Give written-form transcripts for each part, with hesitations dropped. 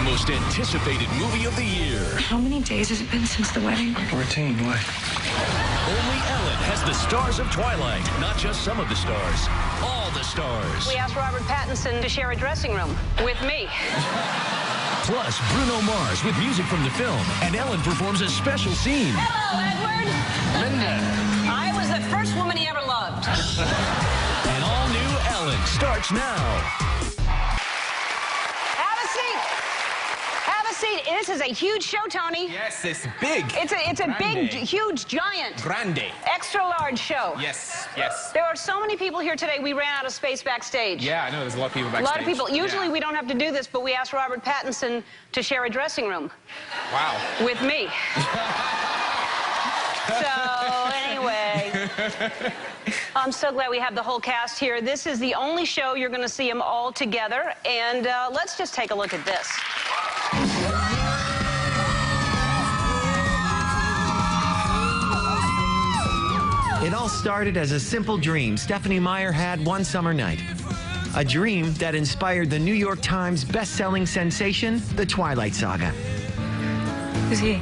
most anticipated movie of the year. How many days has it been since the wedding? 14, what? Only Ellen has the stars of Twilight. Not just some of the stars, all the stars. We asked Robert Pattinson to share a dressing room with me. Plus, Bruno Mars with music from the film, and Ellen performs a special scene. Hello, Edward. Linda. I was the first woman he ever loved. And all new Ellen starts now. Have a seat. Have a seat. This is a huge show, Tony. Yes, it's big. It's a big, huge, giant, Grande. extra large show. Yes, yes. There are so many people here today, we ran out of space backstage. Yeah, I know. There's a lot of people A backstage. lot of people. Usually Yeah. we don't have to do this, but we asked Robert Pattinson to share a dressing room Wow. with me. So, anyway, I'm so glad we have the whole cast here. This is the only show you're going to see them all together, and let's just take a look at this. It all started as a simple dream Stephenie Meyer had one summer night. A dream that inspired the New York Times best-selling sensation, The Twilight Saga. Who's he?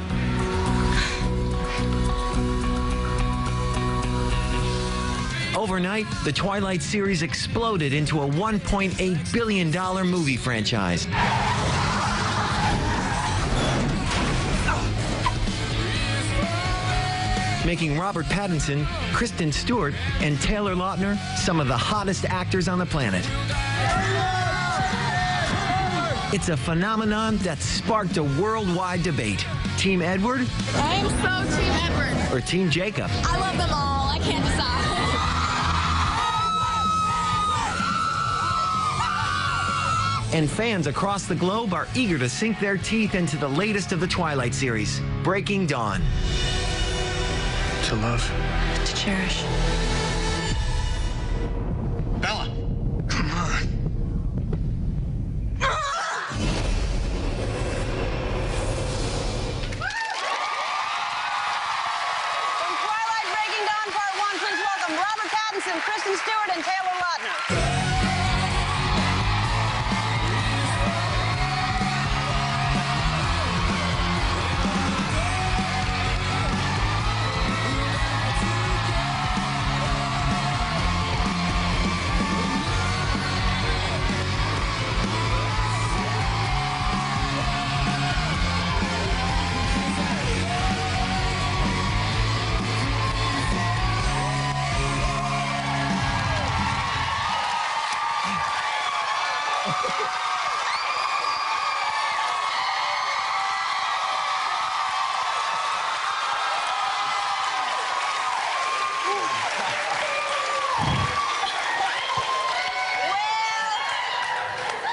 Overnight, the Twilight series exploded into a $1.8 billion movie franchise. Making Robert Pattinson, Kristen Stewart, and Taylor Lautner some of the hottest actors on the planet. It's a phenomenon that sparked a worldwide debate. Team Edward I am so Team Edward. or Team Jacob? I love them all. I can't decide. And fans across the globe are eager to sink their teeth into the latest of the Twilight series, Breaking Dawn. To love. To cherish. Bella. Come on. From Twilight Breaking Dawn Part 1, please welcome Robert Pattinson, Kristen Stewart, and Taylor Lautner.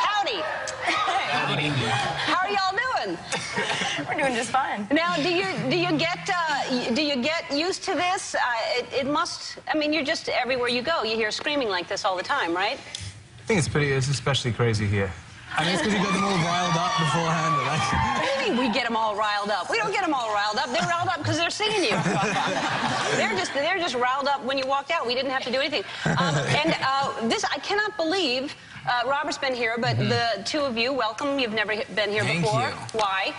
Howdy. How are y'all doing? We're doing just fine. Now, do you get used to this? It must. I mean, you're just everywhere you go. You hear screaming like this all the time, right? I think it's especially crazy here. I mean, it's because you got them all riled up beforehand. What do you mean we get them all riled up? We don't get them all riled up. They're riled up because they're seeing you. they're just riled up when you walked out. We didn't have to do anything. This I cannot believe. Robert's been here, but the two of you, welcome. You've never been here Thank before. you. Why?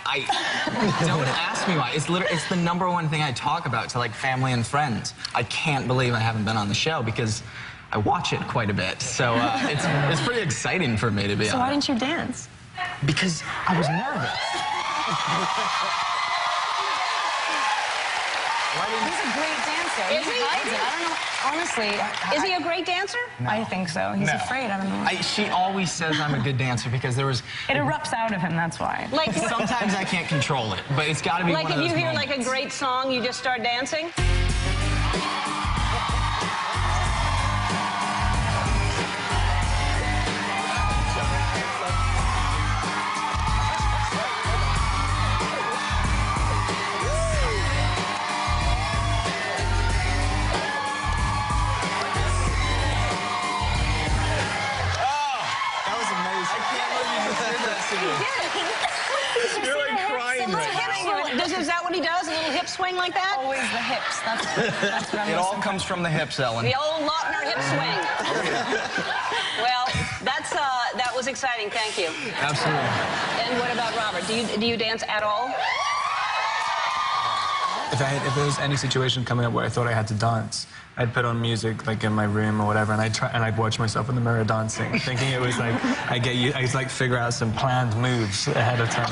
Don't ask me why. It's the #1 thing I talk about to like family and friends. I can't believe I haven't been on the show because I watch it quite a bit. So it's pretty exciting for me to be on. So why didn't you dance? Because I was nervous. He's a great dancer. Is he? hides it. I don't know. Honestly, Is he a great dancer? I think so. He's afraid. I don't know. She always says I'm a good dancer because there was... It erupts out of him, that's why. Like, Sometimes I can't control it, but it's got to be like one if of those you hear moments. like a great song, you just start dancing? You're like crying right now. Is that what he does? A little hip swing like that? Always the hips. That's what I'm It all comes from the hips, Ellen. The old Lautner hip swing. Well, that was exciting. Thank you. Absolutely. And what about Robert? Do you dance at all? If there was any situation coming up where I thought I had to dance, I'd put on music like in my room or whatever, and I'd watch myself in the mirror dancing, thinking it was like I'd like figure out some planned moves ahead of time.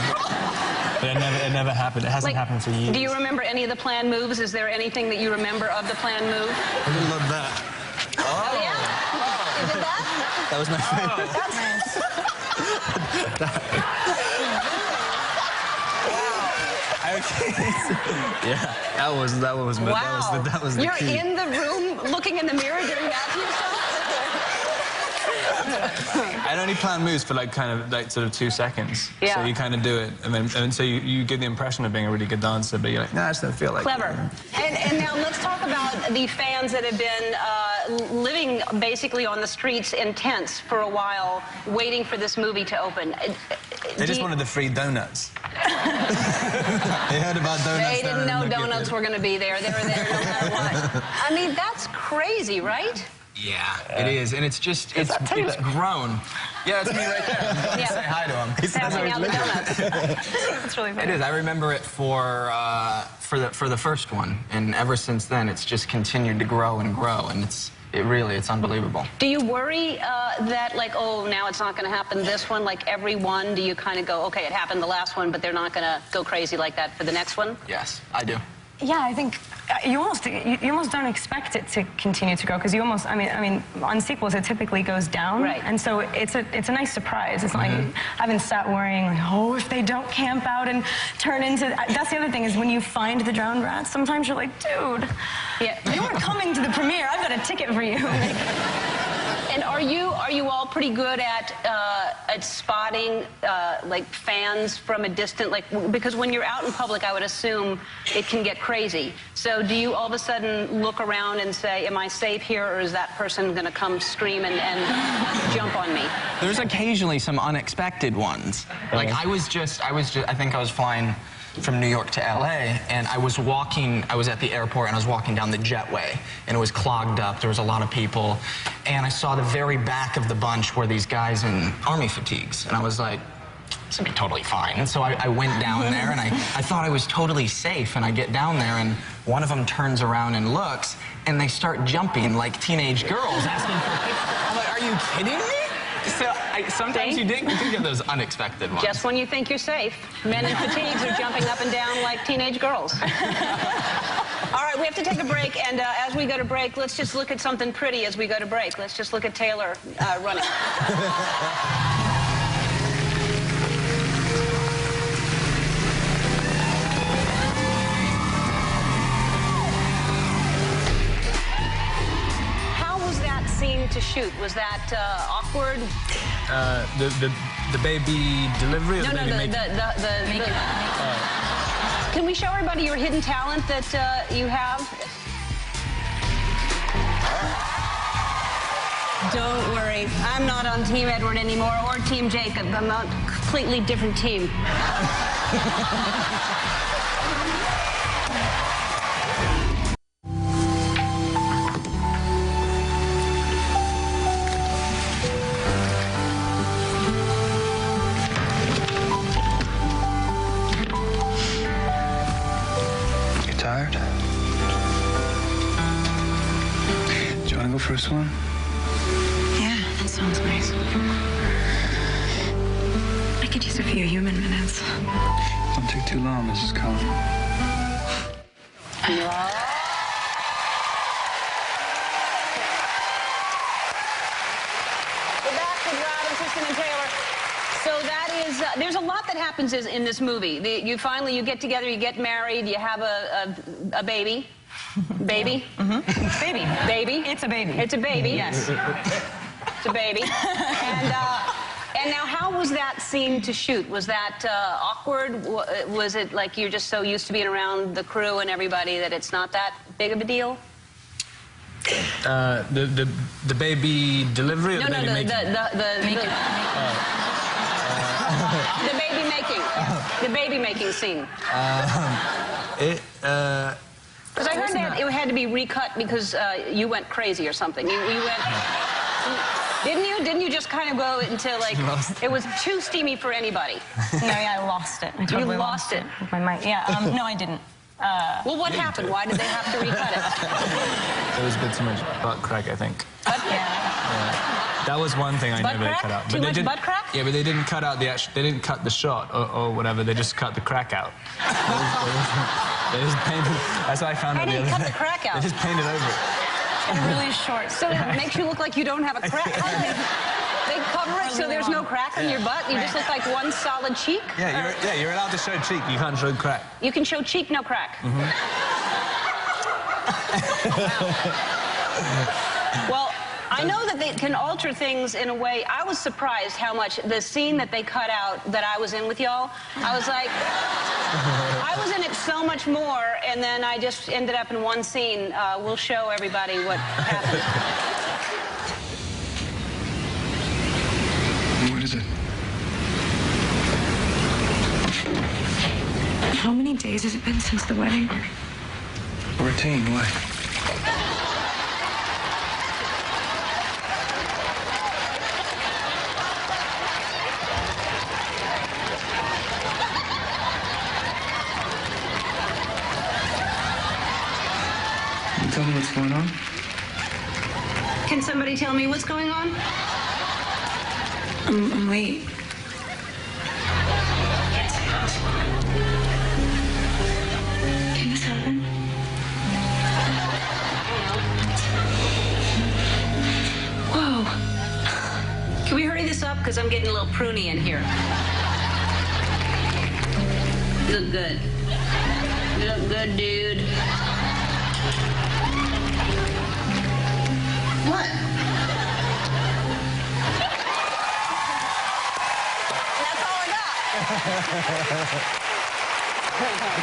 But it never happened. It hasn't happened for years. Do you remember any of the planned moves? Is there anything that you remember of the planned move? I love that. Oh yeah? You did that? That was my favorite. That's Yeah, that was wow. that was the You're key. in the room looking in the mirror doing that to yourself? I'd only plan moves for like sort of 2 seconds. Yeah. So you kind of do it, and so you give the impression of being a really good dancer, but you're like, nah, I just don't feel like Clever. it. And now let's talk about the fans that have been living basically on the streets in tents for a while, waiting for this movie to open. They just wanted the free donuts. They heard about donuts. They didn't know donuts were going to be there. They were there no matter what. I mean, that's crazy, right? Yeah, it is, and it's grown. Yeah, it's me right there. Yeah. Say hi to him. Passing out the donuts. That's really funny. It is. I remember it for the first one, and ever since then, it's just continued to grow and grow, and it's unbelievable. Do you worry that, like, oh, now it's not going to happen this one, like every one? Do you kind of go, okay, it happened the last one, but they're not going to go crazy like that for the next one? Yes, I do. Yeah, I think you almost don't expect it to continue to grow because you almost, I mean, on sequels it typically goes down, right? And so it's a nice surprise. It's like I haven't sat worrying like, oh, if they don't camp out and turn into. That's the other thing is when you find the drowned rats, sometimes you're like, dude, yeah, you weren't coming to the premiere. I've got a ticket for you. And are you all pretty good at spotting like fans from a distant, like, because when you're out in public, I would assume it can get crazy. So do you all of a sudden look around and say, am I safe here, or is that person going to come scream and jump on me? There's occasionally some unexpected ones. Like I think I was flying from New York to LA, and I was at the airport, and I was walking down the jetway, and it was clogged up. There was a lot of people, and I saw the very back of the bunch were these guys in army fatigues, and I was like, this would be totally fine. And so I went down there, and I thought I was totally safe, and I get down there, and one of them turns around and looks, and they start jumping like teenage girls, asking for pictures. I'm like, are you kidding me? So sometimes you do get those unexpected ones. Just when you think you're safe, men in fatigues are jumping up and down like teenage girls. All right, we have to take a break, and as we go to break, let's just look at something pretty as we go to break. Let's just look at Taylor running. To shoot, was that awkward? The baby delivery or no, the baby making? Can we show everybody your hidden talent that you have? Don't worry, I'm not on Team Edward anymore or Team Jacob. I'm on a completely different team. Tired? Do you want to go for a swim? Yeah, that sounds nice. I could use a few human minutes. Don't take too long, Mrs. Cullen. We're back with Robin, Tristan, and Taylor. So that is, there's a lot that happens in this movie. You get together, you get married, you have a baby. Baby? Mm-hmm. Baby. Baby? It's a baby. It's a baby. Yes. It's a baby. And now, how was that scene to shoot? Was that awkward? Was it like you're just so used to being around the crew and everybody that it's not that big of a deal? The baby delivery or No, the baby making? The baby making. The baby making scene. Because I heard that it had to be recut because you went crazy or something. You went... Didn't you? Didn't you just kind of go into like, it was too steamy for anybody? No, yeah, I lost it. I totally lost it? with my mic. Yeah, no, I didn't. Well, what happened? Why did they have to recut it? There was a bit too much butt crack, I think. Yeah. That was one thing I Butt know they crack? cut out. Too they much didn't, butt crack? Yeah, but they didn't cut out the actual, they didn't cut the shot or whatever. They just cut the crack out. They just painted. That's how I found How out do the you other cut day. the crack out? They just painted over it. Really short. So it makes you look like you don't have a crack. How do they cover it so there's no crack on your butt? You just look like one solid cheek? Yeah, you're allowed to show cheek. You can't show crack. You can show cheek, no crack. Well, I know that they can alter things in a way. I was surprised how much the scene that they cut out that I was in with y'all, I was like, I was in it so much more, and then I just ended up in one scene. We'll show everybody what happened. What is it? How many days has it been since the wedding? 14, why? Can you tell me what's going on? Can somebody tell me what's going on? I'm late. Can this happen? Whoa. Can we hurry this up? Because I'm getting a little pruny in here. You look good. You look good, dude. What? That's all I got.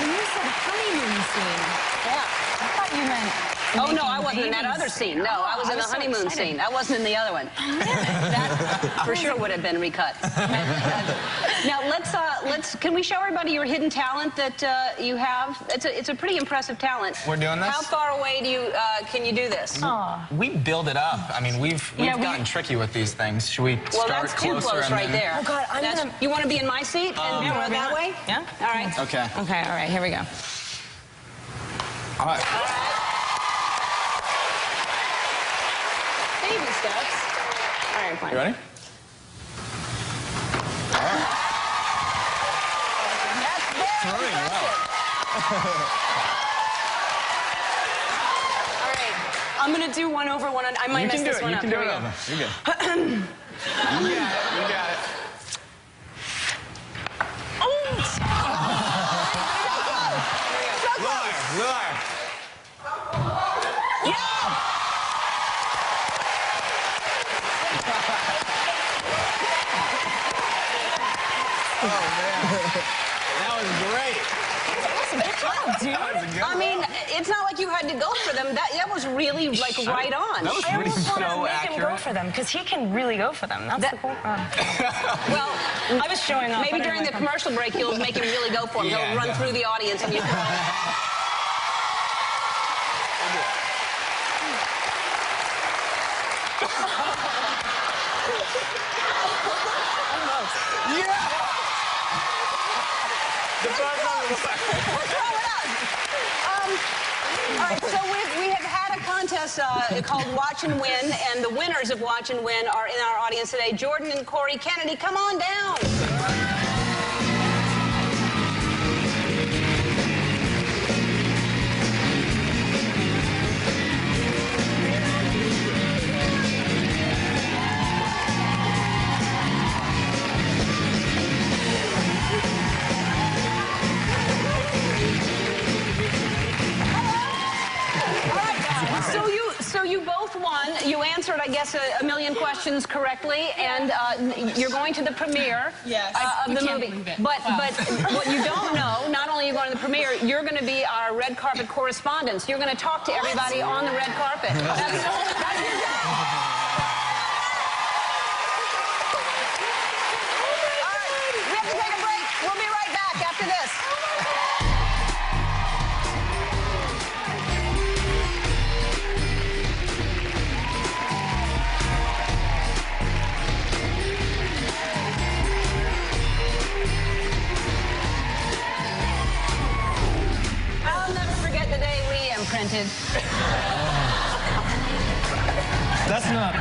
When you said honeymoon scene, Yeah. I thought you meant. Oh, no, making I wasn't in that babies. other scene. No, I was in the so honeymoon excited. scene. I wasn't in the other one. That for sure would have been recut. Now, can we show everybody your hidden talent that you have? It's a pretty impressive talent. We're doing this? How far away can you do this? We build it up. I mean, we've gotten tricky with these things. Should we Well, start that's too closer close and right then- there. Oh, God, You want to be in my seat and Yeah, go why that not? way? Yeah. All right. Okay. Okay, all right, here we go. All right. Baby steps. All right, fine. You ready? That's very impressive. All right. I'm gonna do one over one. I might mess this one up. You can do Here it we over. go. You're good. You got it. Lure. That was great. I mean, it's not like you had to go for them. That was really, like, right on. That was I really almost want to so make him go accurate. for them because he can really go for them. That's the cool. Well, I was showing off. maybe I during the didn't like commercial break, you'll make him really go for him. Yeah, He'll run through the audience and you can... All right, so we have had a contest called Watch and Win, and the winners of Watch and Win are in our audience today. Jordan and Corey Kennedy, come on down. So you both won. You answered, I guess, a million questions correctly, and you're going to the premiere of the movie. But what you don't know, not only are you going to the premiere, you're going to be our red carpet correspondent. You're going to talk to everybody on the red carpet. That's your job. All right, we have to take a break. We'll be right back after this. rented. That's not.